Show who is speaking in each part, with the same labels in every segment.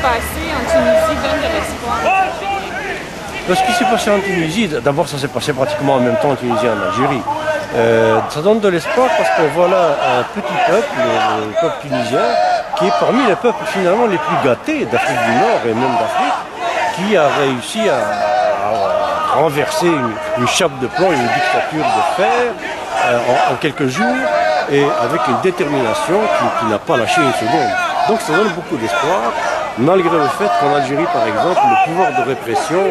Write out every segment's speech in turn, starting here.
Speaker 1: passé en Tunisie donne de l'espoir?
Speaker 2: Ce qui s'est passé en Tunisie, d'abord ça s'est passé pratiquement en même temps en Tunisie et en Algérie. Ça donne de l'espoir parce qu'on voit là un petit peuple, le peuple tunisien, qui est parmi les peuples finalement les plus gâtés d'Afrique du Nord et même d'Afrique, qui a réussi à renverser une chape de plomb, une dictature de fer en quelques jours et avec une détermination qui n'a pas lâché une seconde. Donc ça donne beaucoup d'espoir, malgré le fait qu'en Algérie, par exemple, le pouvoir de répression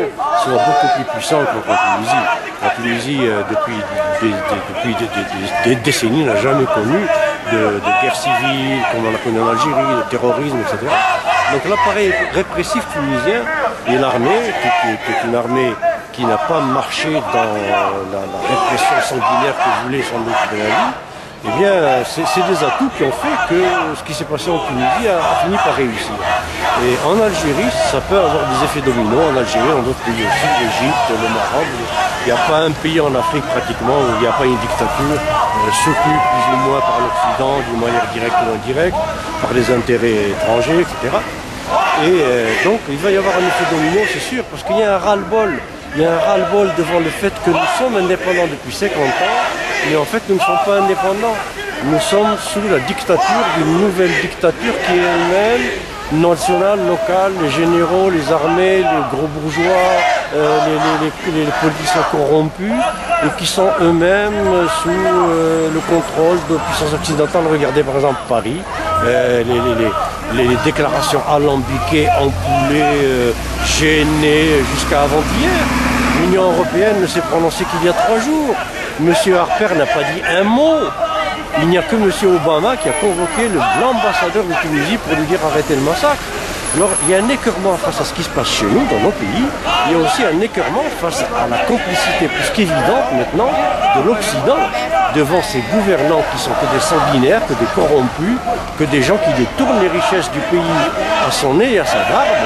Speaker 2: soit beaucoup plus puissant qu'en Tunisie. La Tunisie, depuis des décennies, n'a jamais connu de guerre civile, comme on a connu en Algérie, de terrorisme, etc. Donc l'appareil répressif tunisien et l'armée, qui est une armée qui n'a pas marché dans la répression sanguinaire que voulait sans doute Ben Ali, eh bien, c'est des atouts qui ont fait que ce qui s'est passé en Tunisie a fini par réussir. Et en Algérie, ça peut avoir des effets dominos. En Algérie, dans d'autres pays aussi, l'Égypte, le Maroc. Il n'y a pas un pays en Afrique pratiquement où il n'y a pas une dictature soutenue plus ou moins par l'Occident, d'une manière directe ou indirecte, par des intérêts étrangers, etc. Et donc, il va y avoir un effet domino, c'est sûr, parce qu'il y a un ras-le-bol. Il y a un ras-le-bol devant le fait que nous sommes indépendants depuis 50 ans, mais en fait nous ne sommes pas indépendants. Nous sommes sous la dictature d'une nouvelle dictature qui est elle-même nationale, locale, les généraux, les armées, les gros bourgeois, les politiciens corrompus, et qui sont eux-mêmes sous le contrôle de puissances occidentales. Regardez par exemple Paris, les déclarations alambiquées, empoulées, gênées jusqu'à avant-hier. L'Union européenne ne s'est prononcée qu'il y a 3 jours. M. Harper n'a pas dit un mot. Il n'y a que M. Obama qui a convoqué l'ambassadeur de Tunisie pour lui dire arrêtez le massacre. Alors il y a un écœurement face à ce qui se passe chez nous, dans nos pays. Il y a aussi un écœurement face à la complicité plus qu'évidente maintenant de l'Occident devant ces gouvernants qui sont que des sanguinaires, que des corrompus, que des gens qui détournent les richesses du pays à son nez et à sa barbe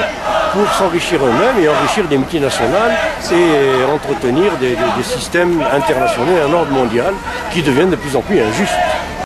Speaker 2: pour s'enrichir eux-mêmes et enrichir des multinationales et entretenir des systèmes internationaux et un ordre mondial qui deviennent de plus en plus injustes.